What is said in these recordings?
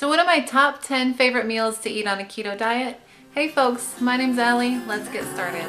So what are my top 10 favorite meals to eat on a keto diet? Hey folks, my name's Allie. Let's get started.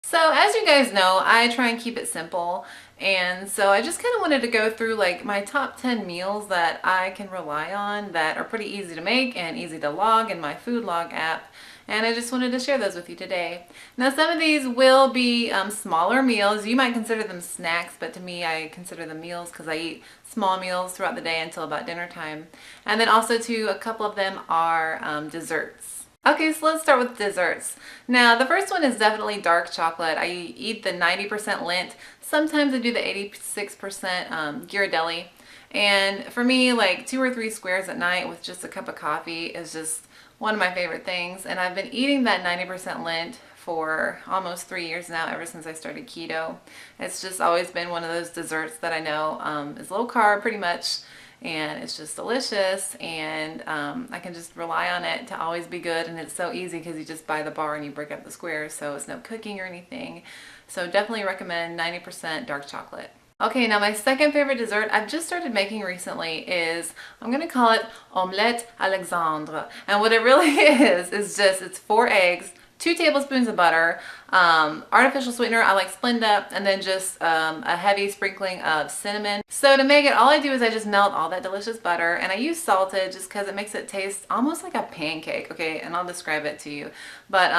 So as you guys know, I try and keep it simple. And so I just kind of wanted to go through like my top 10 meals that I can rely on that are pretty easy to make and easy to log in my food log app. And I just wanted to share those with you today. Now some of these will be smaller meals. You might consider them snacks, but to me I consider them meals because I eat small meals throughout the day until about dinner time. And then also too, a couple of them are desserts. Okay, so let's start with desserts. Now the first one is definitely dark chocolate. I eat the 90% Lindt. Sometimes I do the 86% Ghirardelli. And for me, like 2 or 3 squares at night with just a cup of coffee is just one of my favorite things. And I've been eating that 90% Lindt for almost 3 years now, ever since I started keto. It's just always been one of those desserts that I know is low carb pretty much, and it's just delicious, and I can just rely on it to always be good. And it's so easy because you just buy the bar and you break up the squares, so it's no cooking or anything. So definitely recommend 90% dark chocolate. Okay, now my second favorite dessert I've just started making recently is, I'm gonna call it omelette Alexandre. And what it really is just, it's 4 eggs, 2 tablespoons of butter, artificial sweetener, I like Splenda, and then just a heavy sprinkling of cinnamon. So to make it, all I do is I just melt all that delicious butter, and I use salted just because it makes it taste almost like a pancake, okay? And I'll describe it to you. But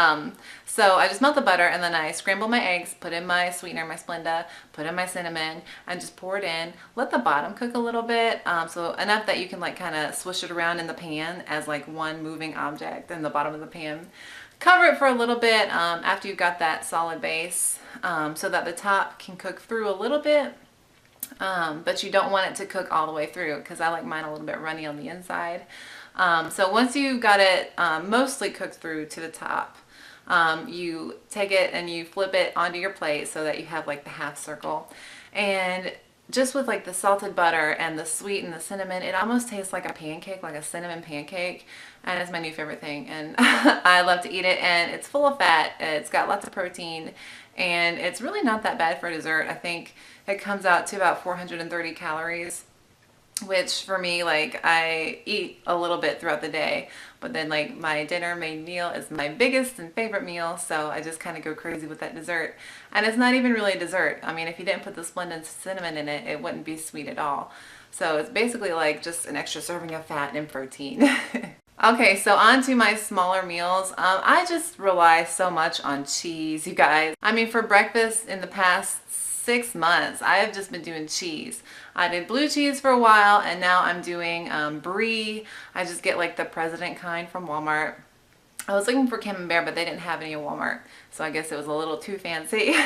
so I just melt the butter, and then I scramble my eggs, put in my sweetener, my Splenda, put in my cinnamon, and just pour it in. Let the bottom cook a little bit, so enough that you can like kind of swish it around in the pan as like one moving object in the bottom of the pan. Cover it for a little bit after you've got that solid base, so that the top can cook through a little bit, but you don't want it to cook all the way through because I like mine a little bit runny on the inside. So once you've got it mostly cooked through to the top, you take it and you flip it onto your plate so that you have like the half circle. And just with like the salted butter and the sweet and the cinnamon, it almost tastes like a pancake, like a cinnamon pancake, and it's my new favorite thing. And I love to eat it, and it's full of fat, it's got lots of protein, and it's really not that bad for dessert. I think it comes out to about 430 calories, which for me, like, I eat a little bit throughout the day, but then like my dinner main meal is my biggest and favorite meal, so I just kind of go crazy with that dessert. And it's not even really a dessert. I mean, if you didn't put the splendid cinnamon in it, it wouldn't be sweet at all. So it's basically like just an extra serving of fat and protein. Okay, so on to my smaller meals. I just rely so much on cheese, you guys. I mean, for breakfast in the past 6 months, I have just been doing cheese. I did blue cheese for a while, and now I'm doing brie. I just get like the President kind from Walmart. I was looking for camembert, but they didn't have any in Walmart, so I guess it was a little too fancy.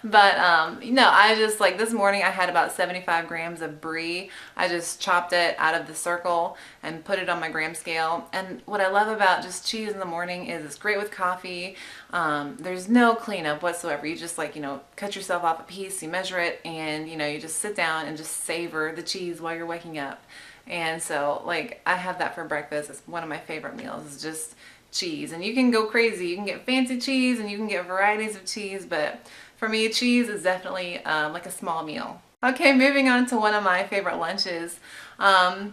But you know, I just like this morning I had about 75 grams of brie. I just chopped it out of the circle and put it on my gram scale. And what I love about just cheese in the morning is it's great with coffee. There's no cleanup whatsoever. You just like, you know, cut yourself off a piece, you measure it, and you know, you just sit down and just savor the cheese while you're waking up. And so like I have that for breakfast. It's one of my favorite meals. It's just cheese. And you can go crazy. You can get fancy cheese and you can get varieties of cheese, but for me, cheese is definitely like a small meal. Okay, moving on to one of my favorite lunches. I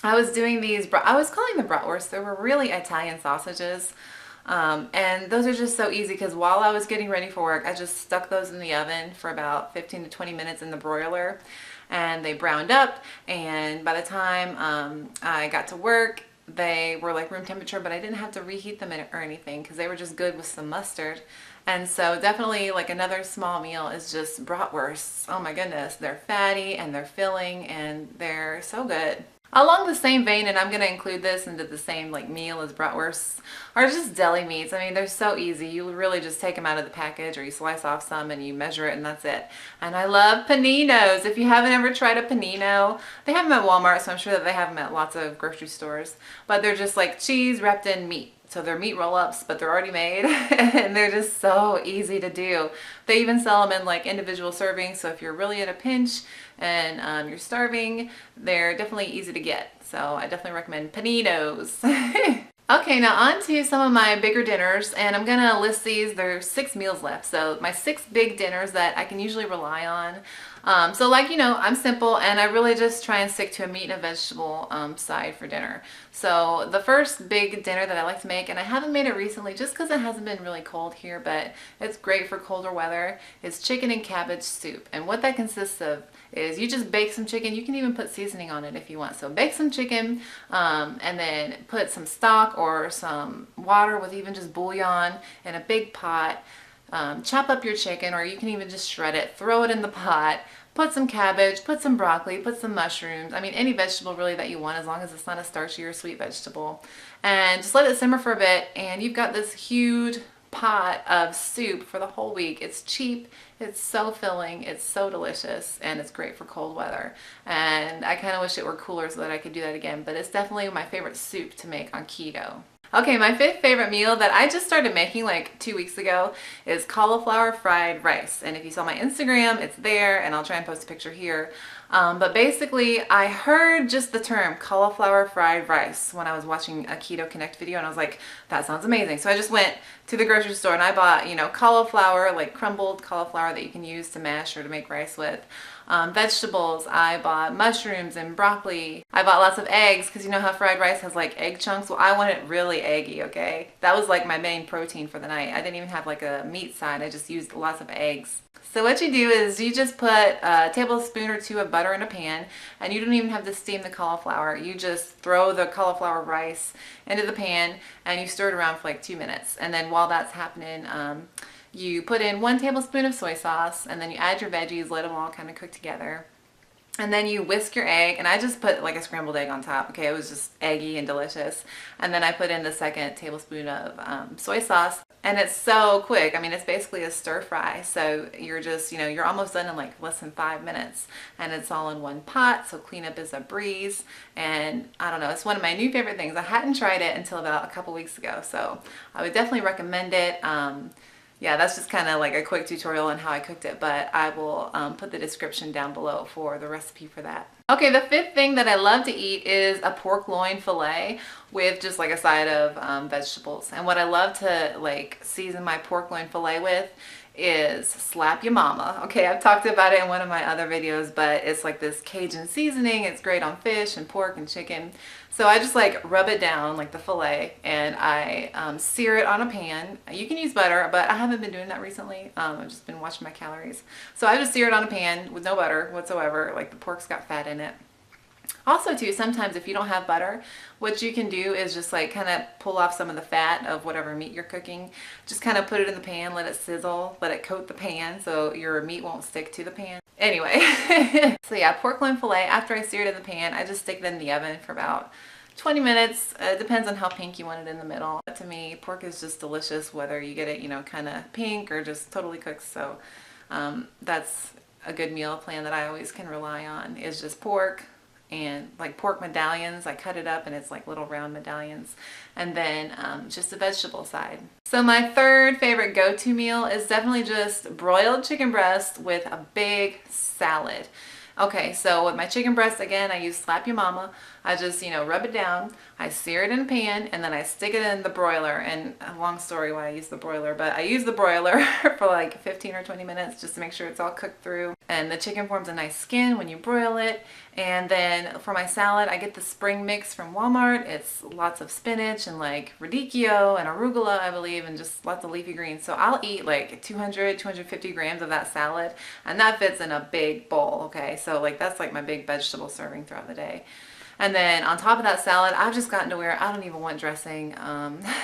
was doing these, I was calling them bratwurst. They were really Italian sausages. And those are just so easy because while I was getting ready for work, I just stuck those in the oven for about 15 to 20 minutes in the broiler, and they browned up. And by the time I got to work, they were like room temperature, but I didn't have to reheat them or anything because they were just good with some mustard. And so definitely like another small meal is just bratwursts. Oh my goodness, they're fatty and they're filling and they're so good. Along the same vein, and I'm going to include this into the same like meal as bratwursts, are just deli meats. I mean, they're so easy. You really just take them out of the package, or you slice off some and you measure it, and that's it. And I love paninos. If you haven't ever tried a panino, they have them at Walmart, so I'm sure that they have them at lots of grocery stores. But they're just like cheese wrapped in meat. So they're meat roll-ups, but they're already made, and they're just so easy to do. They even sell them in like individual servings, so if you're really in a pinch and you're starving, they're definitely easy to get. So I definitely recommend paninos. Okay, now on to some of my bigger dinners, and I'm gonna list these. There's 6 meals left, so my 6 big dinners that I can usually rely on. So like, I'm simple, and I really just try and stick to a meat and a vegetable side for dinner. So the first big dinner that I like to make, and I haven't made it recently just because it hasn't been really cold here, but it's great for colder weather, is chicken and cabbage soup. And what that consists of is you just bake some chicken. You can even put seasoning on it if you want. So bake some chicken, and then put some stock or some water with even just bouillon in a big pot. Chop up your chicken, or you can even just shred it, throw it in the pot, put some cabbage, put some broccoli, put some mushrooms. I mean, any vegetable really that you want, as long as it's not a starchy or sweet vegetable. And just let it simmer for a bit, and you've got this huge pot of soup for the whole week. It's cheap, it's so filling, it's so delicious, and it's great for cold weather. And I kind of wish it were cooler so that I could do that again, but it's definitely my favorite soup to make on keto. Okay, my 5th favorite meal that I just started making like 2 weeks ago is cauliflower fried rice. And if you saw my Instagram, it's there, and I'll try and post a picture here. But basically, I heard just the term cauliflower fried rice when I was watching a Keto Connect video, and I was like, that sounds amazing. So I just went to the grocery store and I bought, cauliflower, like crumbled cauliflower that you can use to mash or to make rice with. Vegetables, I bought mushrooms and broccoli. I bought lots of eggs because you know how fried rice has like egg chunks? Well, I want it really eggy, okay? That was like my main protein for the night. I didn't even have like a meat side. I just used lots of eggs. So what you do is you just put a tablespoon or 2 of butter in a pan, and you don't even have to steam the cauliflower. You just throw the cauliflower rice into the pan and you stir it around for like 2 minutes. And then while that's happening, you put in 1 tablespoon of soy sauce, and then you add your veggies, let them all kind of cook together. And then you whisk your egg, and I just put like a scrambled egg on top. Okay, it was just eggy and delicious. And then I put in the 2nd tablespoon of soy sauce, and it's so quick. I mean, it's basically a stir fry. So you're just, you're almost done in like less than 5 minutes, and it's all in one pot. So cleanup is a breeze. And I don't know, it's one of my new favorite things. I hadn't tried it until about a couple weeks ago, so I would definitely recommend it. Yeah, that's just kind of like a quick tutorial on how I cooked it, but I will put the description down below for the recipe for that. Okay, the 5th thing that I love to eat is a pork loin fillet with just like a side of vegetables. And what I love to like season my pork loin fillet with is Slap Your Mama. Okay, I've talked about it in one of my other videos, but it's like this Cajun seasoning. It's great on fish and pork and chicken. So I just like rub it down like the fillet, and I sear it on a pan. You can use butter, but I haven't been doing that recently. I've just been watching my calories. So I just sear it on a pan with no butter whatsoever. Like the pork's got fat in it. Also too, sometimes if you don't have butter, what you can do is just like kind of pull off some of the fat of whatever meat you're cooking. Just kind of put it in the pan, let it sizzle, let it coat the pan so your meat won't stick to the pan. Anyway, so yeah, pork loin fillet, after I sear it in the pan, I just stick it in the oven for about 20 minutes. It depends on how pink you want it in the middle. But to me, pork is just delicious whether you get it, kind of pink or just totally cooked. So that's a good meal plan that I always can rely on, is just pork. And like pork medallions, I cut it up and it's like little round medallions, and then just the vegetable side. So my 3rd favorite go-to meal is definitely just broiled chicken breast with a big salad. Okay, so with my chicken breast, again, I use Slap Your Mama. I just, rub it down, I sear it in a pan, and then I stick it in the broiler. And a long story why I use the broiler, but I use the broiler for like 15 or 20 minutes just to make sure it's all cooked through. And the chicken forms a nice skin when you broil it. And then for my salad, I get the spring mix from Walmart. It's lots of spinach and like radicchio and arugula, I believe, and just lots of leafy greens. So I'll eat like 200, 250 grams of that salad, and that fits in a big bowl, okay? So like that's like my big vegetable serving throughout the day. And then on top of that salad, I've just gotten to where I don't even want dressing.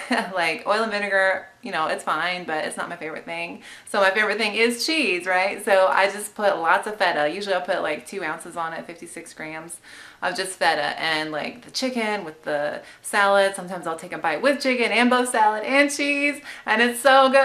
Like oil and vinegar, it's fine, but it's not my favorite thing. So my favorite thing is cheese, right? So I just put lots of feta. Usually I'll put like 2 ounces on it, 56 grams of just feta, and like the chicken with the salad. Sometimes I'll take a bite with chicken and both salad and cheese, and it's so good.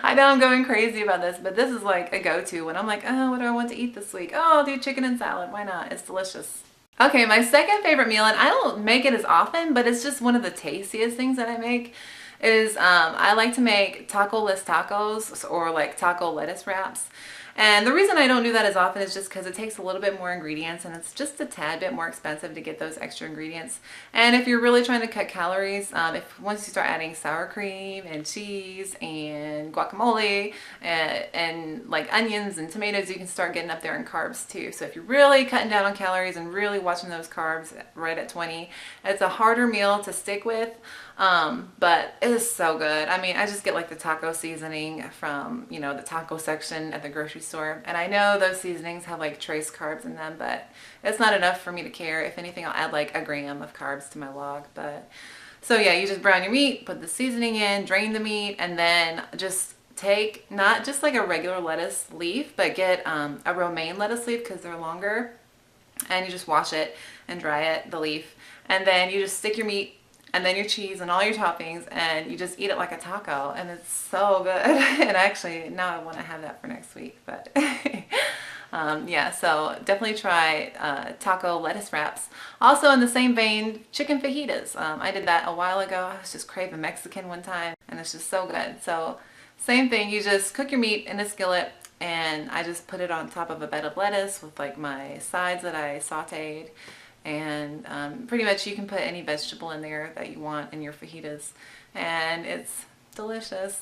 I know I'm going crazy about this, but this is like a go-to when I'm like, oh, what do I want to eat this week? Oh, I'll do chicken and salad. Why not? It's delicious. Okay, my 2nd favorite meal, and I don't make it as often, but it's just one of the tastiest things that I make, is I like to make taco-less tacos, or like taco lettuce wraps. And the reason I don't do that as often is just because it takes a little bit more ingredients and it's just a tad bit more expensive to get those extra ingredients. And if you're really trying to cut calories, once you start adding sour cream and cheese and guacamole and like onions and tomatoes, you can start getting up there in carbs too. So if you're really cutting down on calories and really watching those carbs right at 20, it's a harder meal to stick with. But it is so good. I mean, I just get like the taco seasoning from, you know, the taco section at the grocery store. And I know those seasonings have like trace carbs in them, but it's not enough for me to care. If anything, I'll add like a gram of carbs to my log. But so yeah, you just brown your meat, put the seasoning in, drain the meat, and then just take not just like a regular lettuce leaf, but get a romaine lettuce leaf because they're longer. And you just wash it and dry it, the leaf. And then you just stick your meat and then your cheese and all your toppings, and you just eat it like a taco, and it's so good. And actually, now I want to have that for next week, but yeah, so definitely try taco lettuce wraps. Also in the same vein, chicken fajitas. I did that a while ago. I was just craving Mexican one time, and it's just so good. So same thing, you just cook your meat in a skillet, and I just put it on top of a bed of lettuce with like my sides that I sauteed. And pretty much you can put any vegetable in there that you want in your fajitas, and it's delicious.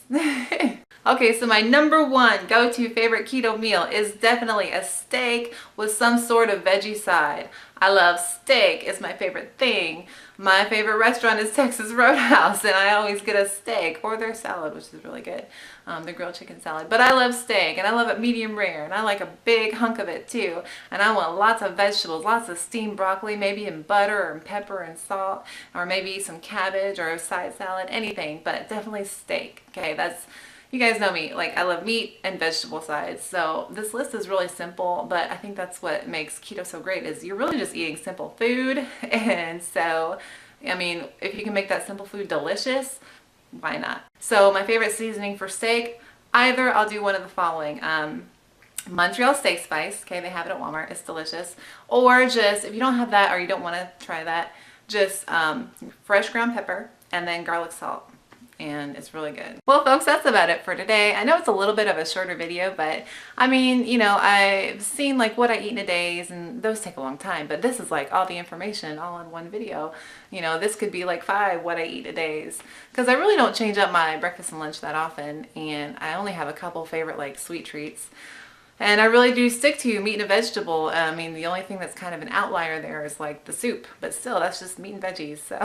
Okay, so my number one go-to favorite keto meal is definitely a steak with some sort of veggie side. I love steak. It's my favorite thing. My favorite restaurant is Texas Roadhouse, and I always get a steak or their salad, which is really good, the grilled chicken salad. But I love steak, and I love it medium rare, and I like a big hunk of it too. And I want lots of vegetables, lots of steamed broccoli, maybe in butter or in pepper and salt, or maybe some cabbage or a side salad, anything, but definitely steak. Okay, that's, you guys know me, like I love meat and vegetable sides. So this list is really simple, but I think that's what makes keto so great, is you're really just eating simple food. And so, I mean, if you can make that simple food delicious, why not? So my favorite seasoning for steak, either I'll do one of the following. Montreal steak spice, okay, they have it at Walmart, it's delicious. Or just, if you don't have that or you don't want to try that, just fresh ground pepper and then garlic salt. And it's really good. Well, folks, that's about it for today. I know it's a little bit of a shorter video, but I mean, you know, I've seen like what I eat in a day, and those take a long time, but this is like all the information all in one video. You know, this could be like 5 what I eat a days, because I really don't change up my breakfast and lunch that often, and I only have a couple favorite like sweet treats. And I really do stick to meat and a vegetable. I mean, the only thing that's kind of an outlier there is like the soup, but still, that's just meat and veggies, so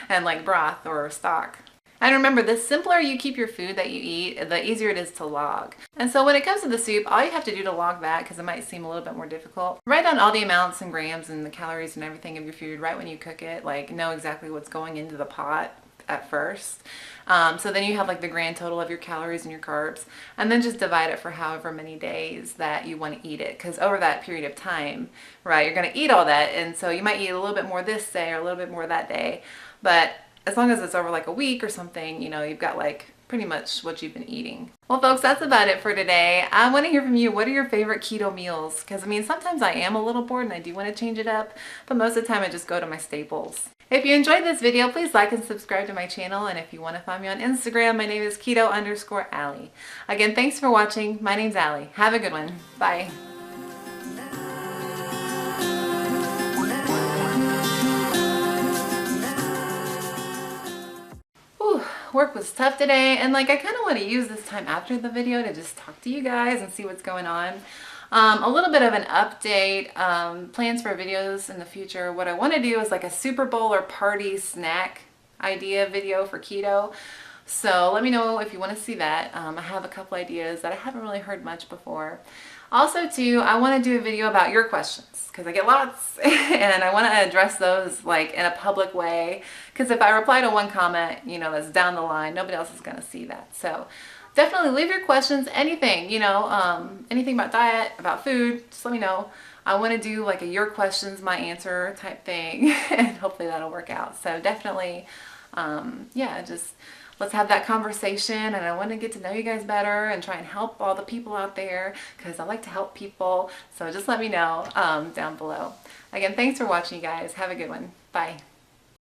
and like broth or stock. And remember, the simpler you keep your food that you eat, the easier it is to log. And so when it comes to the soup, all you have to do to log that, because it might seem a little bit more difficult, write down all the amounts and grams and the calories and everything of your food right when you cook it. Like, know exactly what's going into the pot at first. So then you have like the grand total of your calories and your carbs, and then just divide it for however many days that you want to eat it. Because over that period of time, right, you're going to eat all that. And so you might eat a little bit more this day or a little bit more that day. But as long as it's over like a week or something, you know, you've got like pretty much what you've been eating. Well, folks, that's about it for today. I want to hear from you. What are your favorite keto meals? Because I mean, sometimes I am a little bored and I do want to change it up, but most of the time I just go to my staples. If you enjoyed this video, please like and subscribe to my channel. And if you want to find me on Instagram, my name is keto_Ally. Again, thanks for watching. My name's Ally. Have a good one. Bye. Work was tough today, and like I kind of want to use this time after the video to just talk to you guys and see what's going on. A little bit of an update, plans for videos in the future. What I want to do is like a Super Bowl or party snack idea video for keto. So let me know if you want to see that. I have a couple ideas that I haven't really heard much before. Also too, I want to do a video about your questions, because I get lots and I want to address those like in a public way, because if I reply to one comment, you know, that's down the line, nobody else is going to see that. So definitely leave your questions, anything, you know, anything about diet, about food, just let me know. I want to do like a your questions, my answer type thing, and hopefully that'll work out. So definitely, yeah, just let's have that conversation, and I want to get to know you guys better and try and help all the people out there, because I like to help people. So just let me know down below. Again, thanks for watching, you guys. Have a good one. Bye.